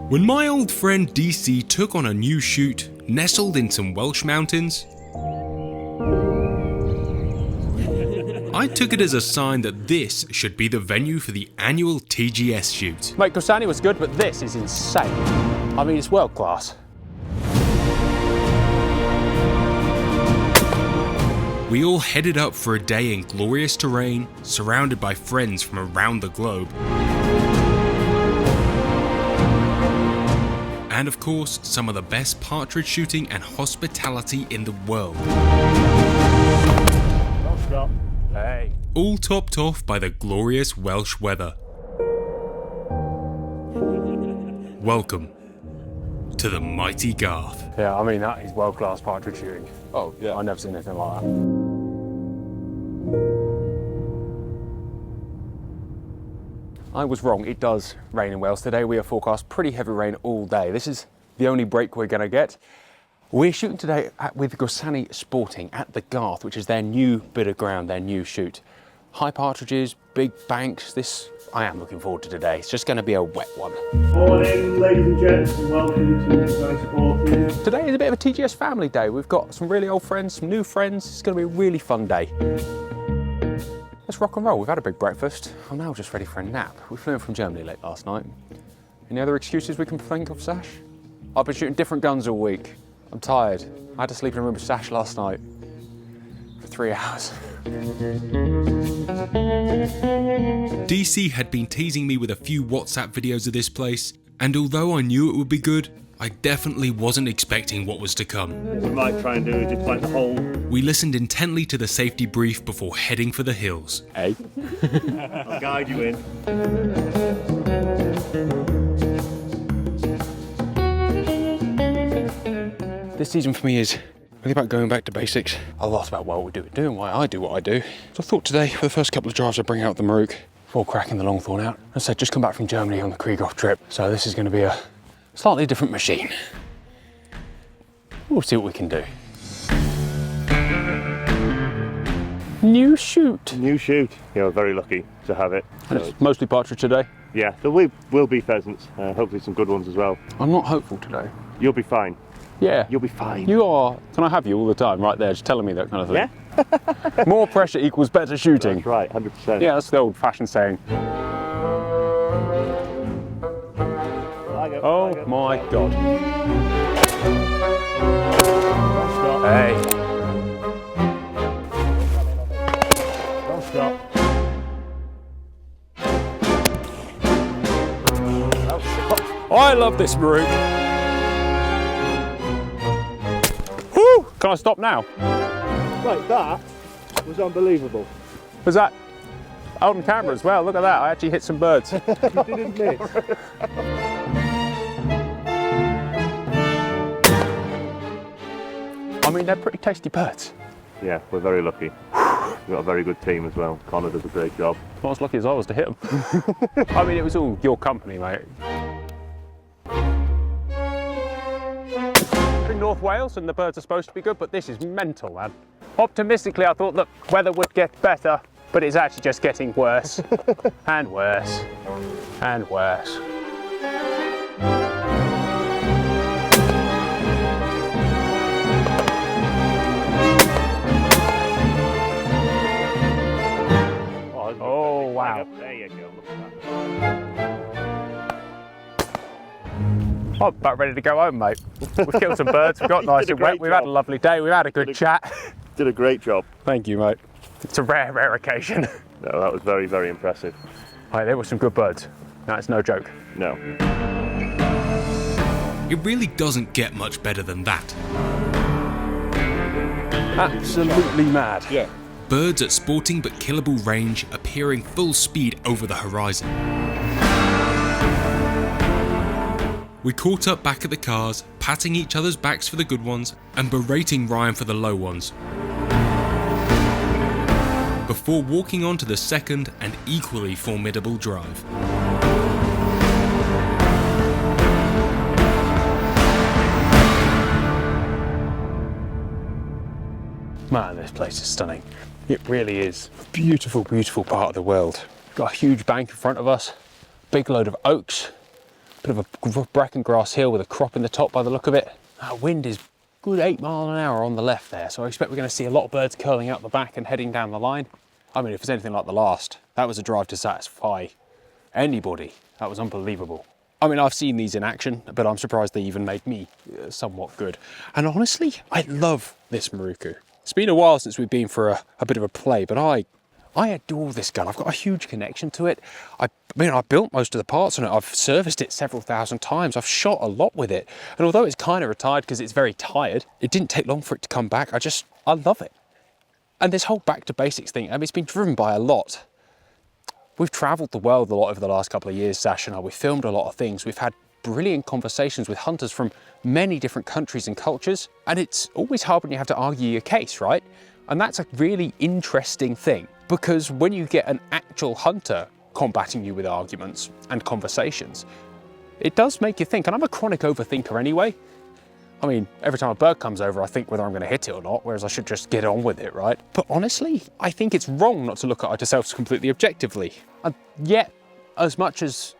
When my old friend DC took on a new shoot, nestled in some Welsh mountains, I took it as a sign that this should be the venue for the annual TGS shoot. Mate, Gwysaney was good, but this is insane. I mean, it's world class. We all headed up for a day in glorious terrain, surrounded by friends from around the globe. And of course, some of the best partridge shooting and hospitality in the world. Don't stop. Hey. All topped off by the glorious Welsh weather. Welcome to the mighty Garth. Yeah, I mean, that is world class partridge shooting. Oh, yeah. I've never seen anything like that. I was wrong, it does rain in Wales today. We are forecast pretty heavy rain all day. This is the only break we're gonna get. We're shooting today with Gwysaney Sporting at the Garth, which is their new bit of ground, their new shoot. High partridges, big banks. This I am looking forward to today. It's just gonna be a wet one. Morning, ladies and gents, and welcome to Gwysaney Sporting. Today is a bit of a TGS family day. We've got some really old friends, some new friends. It's gonna be a really fun day. Let's rock and roll. We've had a big breakfast. I'm now just ready for a nap. We flew in from Germany late last night. Any other excuses we can think of, Sash? I've been shooting different guns all week. I'm tired. I had to sleep in a room with Sash last night for 3 hours. DC had been teasing me with a few WhatsApp videos of this place, and although I knew it would be good, I definitely wasn't expecting what was to come. What we might try and do is just find the hole. We listened intently to the safety brief before heading for the hills. Hey. I'll guide you in. This season for me is really about going back to basics. A lot about what we're doing why I do what I do. So I thought today, for the first couple of drives, I'd bring out the Maruk before cracking the Longthorn out. As I said, just come back from Germany on the Krieghoff trip. So this is going to be a slightly different machine. We'll see what we can do. New shoot. New shoot. You're very lucky to have it. And it's mostly partridge today. Yeah, there will be pheasants. Hopefully some good ones as well. I'm not hopeful today. You'll be fine. Yeah. You'll be fine. You are, can I have you all the time right there, just telling me that kind of thing? Yeah? More pressure equals better shooting. That's right, 100%. Yeah, that's the old fashioned saying. Oh my God. Hey. Don't stop. I love this Maruk. Woo! Can I stop now? Right, that was unbelievable. Was that on camera as well? Look at that, I actually hit some birds. You didn't miss. I mean, they're pretty tasty birds. Yeah, we're very lucky. We've got a very good team as well. Connor does a great job. Not as lucky as I was to hit them. I mean, it was all your company, mate. In North Wales and the birds are supposed to be good, but this is mental, man. Optimistically, I thought that weather would get better, but it's actually just getting worse and worse and worse. Oh, wow. There you go. Look at that. I'm about ready to go home, mate. We've killed some birds, we've got nice and wet, we've had a lovely day, we've had a good chat. Did a great job. Thank you, mate. It's a rare occasion. No, that was very, very impressive. Right, there were some good birds. That's no joke. No. It really doesn't get much better than that. Absolutely mad. Yeah. Birds at sporting but killable range appearing full speed over the horizon. We caught up back at the cars, patting each other's backs for the good ones and berating Ryan for the low ones, before walking on to the second and equally formidable drive. Man, this place is stunning. It really is a beautiful, beautiful part of the world. Got a huge bank in front of us, big load of oaks, Bit of a bracken grass hill with a crop in the top by the look of it. That wind is good 8 miles an hour on the left there, so I expect we're going to see a lot of birds curling out the back and heading down the line. I mean, if it's anything like the last, that was a drive to satisfy anybody. That was unbelievable. I mean, I've seen these in action, but I'm surprised they even made me somewhat good. And honestly, I love this Maruku. It's been a while since we've been for a bit of a play, but I adore this gun. I've got a huge connection to it. I mean, I built most of the parts on it. I've serviced it several thousand times. I've shot a lot with it. And although it's kind of retired because it's very tired, it didn't take long for it to come back. I love it. And this whole back to basics thing, I mean, it's been driven by a lot. We've travelled the world a lot over the last couple of years, Sash and I. We've filmed a lot of things. We've had brilliant conversations with hunters from many different countries and cultures. And it's always hard when you have to argue your case, right? And that's a really interesting thing, because when you get an actual hunter combating you with arguments and conversations, it does make you think. And I'm a chronic overthinker anyway. I mean, every time a bird comes over, I think whether I'm going to hit it or not, whereas I should just get on with it, right? But honestly, I think it's wrong not to look at ourselves completely objectively. And yet, as much as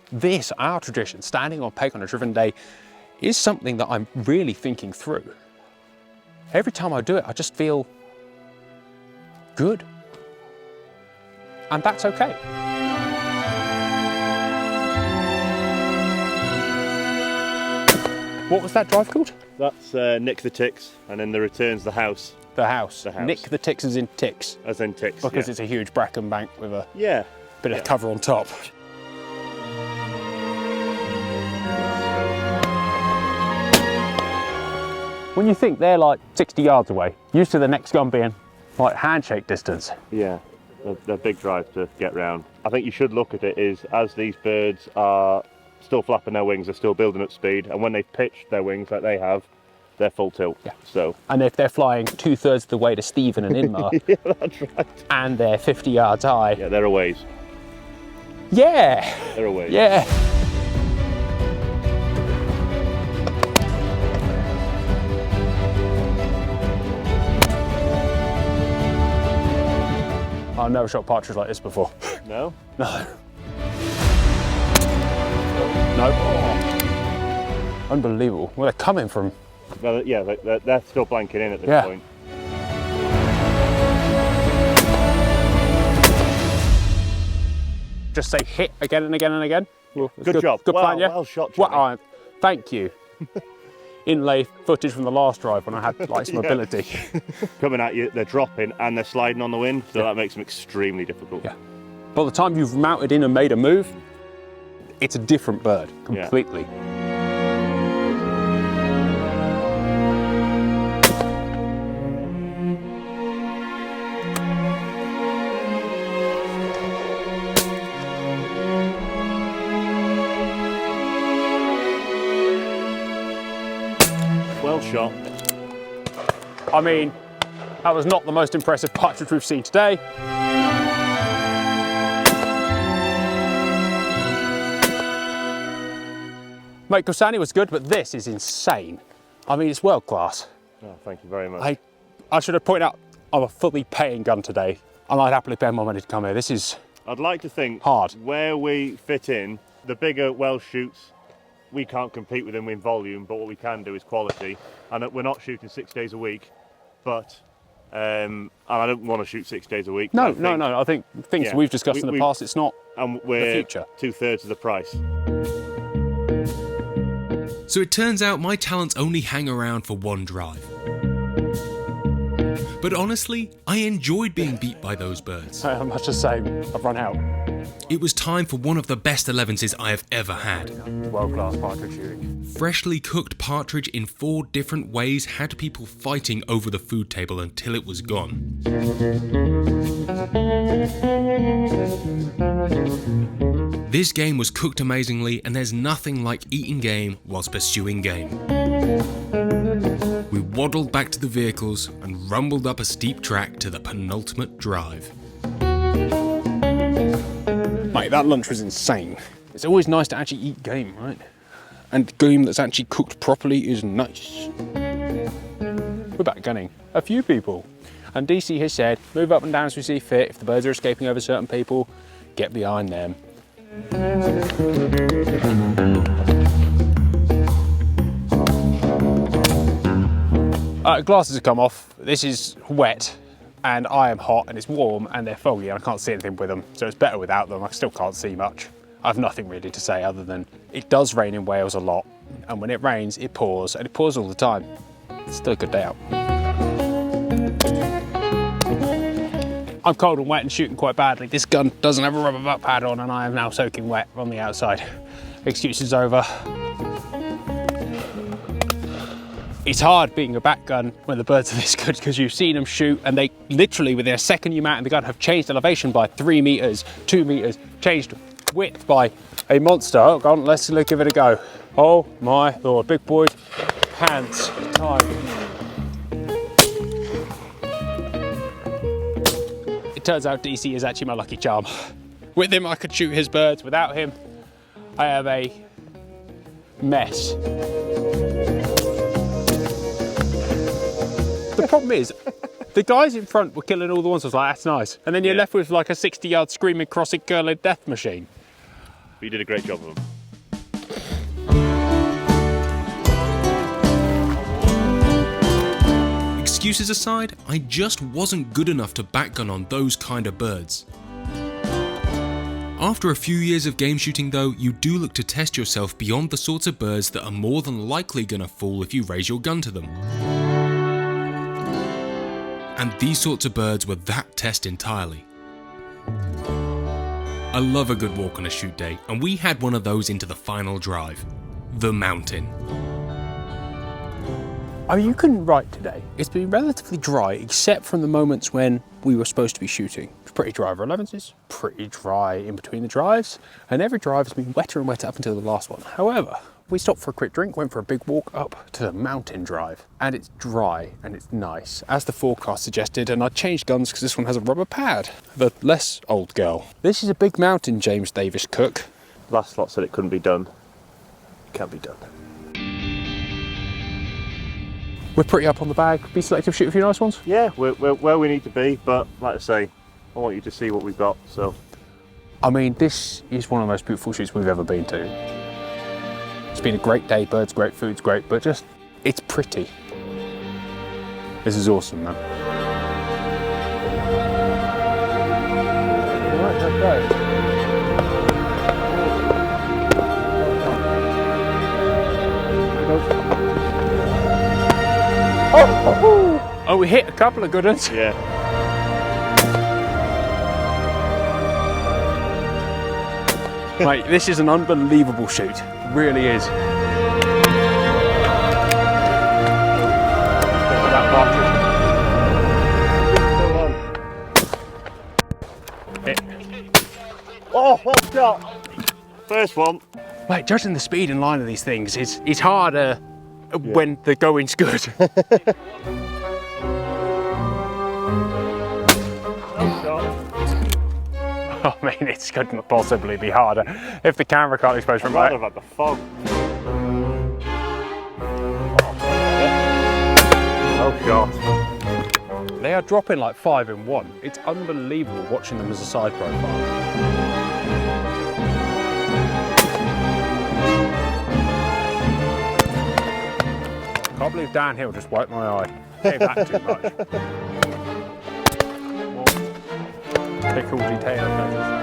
this, our tradition, standing on peg on a driven day, is something that I'm really thinking through, every time I do it, I just feel good. And that's okay. What was that drive called? That's Nick the Ticks, and then the return's the house. The house. The house. Nick the Ticks as in ticks. As in ticks, Because yeah. it's a huge bracken bank with a bit Yeah. of cover on top. When you think they're like 60 yards away, used to the next gun being like handshake distance. Yeah, they're big drives to get round. I think you should look at it is, as these birds are still flapping their wings, they're still building up speed, and when they've pitched their wings like they have, they're full tilt. Yeah. So. And if they're flying 2/3 of the way to Stephen and Inmar, Yeah, that's right. and they're 50 yards high. Yeah, they're a ways. Yeah. They're a ways. Yeah. I've never shot partridge like this before. No? No. No. Oh. Unbelievable. Well, they're coming from. Well, yeah, they're still blanking in at this point. Just say hit again and again and again. Good job. Good plan, yeah? Well shot, Johnny. Well, thank you. Inlay footage from the last drive when I had like some ability. Coming at you, they're dropping and they're sliding on the wind, so that makes them extremely difficult. Yeah. By the time you've mounted in and made a move, it's a different bird completely. Yeah. Well shot. I mean, that was not the most impressive partridge we've seen today. Mate, Gwysaney was good, but this is insane. I mean, it's world class. Oh, thank you very much. I should have pointed out I'm a fully paying gun today, and I'd happily pay more money to come here. This is I'd like to think hard. Where we fit in, the bigger Welsh shoots, we can't compete with them in volume, but what we can do is quality. And we're not shooting 6 days a week, but and I don't want to shoot 6 days a week. No. I think things we've discussed in the past, it's not and we're the future. 2/3 of the price. So it turns out my talents only hang around for one drive. But honestly, I enjoyed being beat by those birds. I'm much the same. I've run out. It was time for one of the best 11s I have ever had. World-class partridge shooting. Freshly cooked partridge in 4 different ways had people fighting over the food table until it was gone. This game was cooked amazingly, and there's nothing like eating game whilst pursuing game. We waddled back to the vehicles and rumbled up a steep track to the penultimate drive. Mate, that lunch was insane. It's always nice to actually eat game, right? And game that's actually cooked properly is nice. We're back gunning a few people. And DC has said, move up and down as we see fit. If the birds are escaping over certain people, get behind them. Glasses have come off. This is wet and I am hot and it's warm and they're foggy and I can't see anything with them. So it's better without them. I still can't see much. I have nothing really to say other than it does rain in Wales a lot. And when it rains, it pours and it pours all the time. It's still a good day out. I'm cold and wet and shooting quite badly. This gun doesn't have a rubber butt pad on and I am now soaking wet on the outside. Excuses over. It's hard being a back gun when the birds are this good because you've seen them shoot and they literally within a second you mount the gun have changed elevation by 3 meters, 2 meters, changed width by a monster. Oh, go on, let's give it a go. Oh my Lord, big boys, hands, time. It turns out DC is actually my lucky charm. With him I could shoot his birds, without him I have a mess. The problem is, the guys in front were killing all the ones. I was like, that's nice. And then you're left with like a 60-yard screaming, crossing, curling death machine. But you did a great job of them. Excuses aside, I just wasn't good enough to backgun on those kind of birds. After a few years of game shooting though, you do look to test yourself beyond the sorts of birds that are more than likely gonna fall if you raise your gun to them. And these sorts of birds were that test entirely. I love a good walk on a shoot day, and we had one of those into the final drive. The mountain. Oh, you couldn't write today. It's been relatively dry, except from the moments when we were supposed to be shooting. It's pretty dry over 11s, pretty dry in between the drives, and every drive has been wetter and wetter up until the last one. However, we stopped for a quick drink, went for a big walk up to the mountain drive, and it's dry and it's nice, as the forecast suggested, and I changed guns because this one has a rubber pad, the less old girl. This is a big mountain, James Davis Cook. Last lot said it couldn't be done. It can be done. We're pretty up on the bag. Be selective, shoot a few nice ones. Yeah, we're where we need to be, but like I say, I want you to see what we've got, so. I mean, this is one of the most beautiful shoots we've ever been to. It's been a great day, birds great, food's great, but just, it's pretty. This is awesome, man. Right, let's go. Oh, we hit a couple of good ones. Yeah. Mate, this is an unbelievable shoot. It really is. Oh, what shot? First one. Mate, judging the speed and line of these things is harder when the going's good. I mean, it couldn't possibly be harder if the camera can't expose from I'd rather have had the fog. Oh God. They are dropping like 5 in 1. It's unbelievable watching them as a side profile. Can't believe downhill just wiped my eye. Came back too much. Pickledy tail feathers.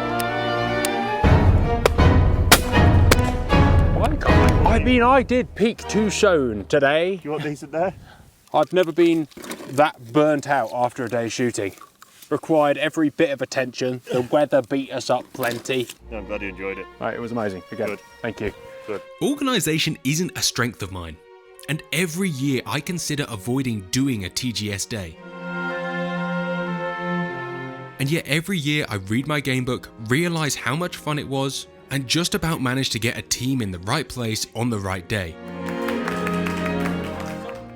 I mean, I did peak too soon today. You want decent there? I've never been that burnt out after a day's shooting. Required every bit of attention. The weather beat us up plenty. No, I'm glad you enjoyed it. Right, it was amazing. Again, Good. Thank you. Good. Organisation isn't a strength of mine, and every year I consider avoiding doing a TGS day. And yet every year I read my gamebook, realise how much fun it was, and just about manage to get a team in the right place on the right day.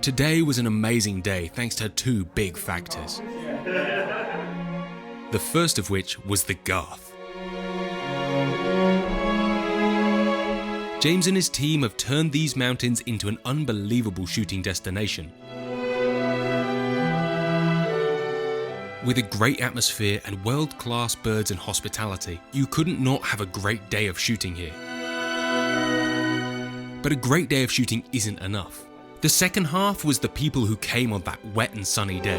Today was an amazing day thanks to 2 big factors. The first of which was the Garth. James and his team have turned these mountains into an unbelievable shooting destination. With a great atmosphere and world-class birds and hospitality, you couldn't not have a great day of shooting here. But a great day of shooting isn't enough. The second half was the people who came on that wet and sunny day.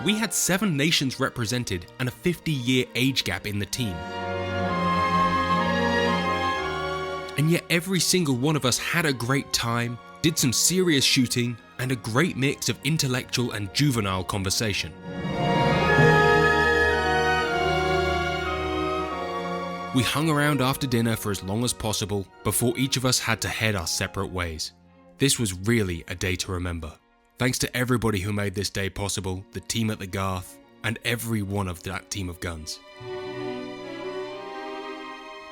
We had 7 nations represented and a 50-year age gap in the team. And yet every single one of us had a great time, did some serious shooting, and a great mix of intellectual and juvenile conversation. We hung around after dinner for as long as possible before each of us had to head our separate ways. This was really a day to remember. Thanks to everybody who made this day possible, the team at the Garth, and every one of that team of guns.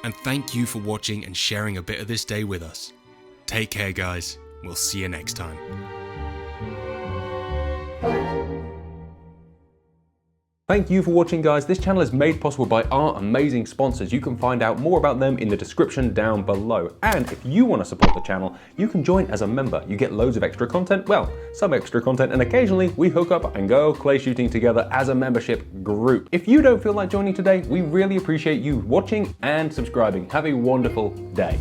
And thank you for watching and sharing a bit of this day with us. Take care, guys. We'll see you next time. Thank you for watching, guys. This channel is made possible by our amazing sponsors. You can find out more about them in the description down below. And if you want to support the channel, you can join as a member. You get loads of extra content, well, some extra content, and occasionally we hook up and go clay shooting together as a membership group. If you don't feel like joining today, we really appreciate you watching and subscribing. Have a wonderful day.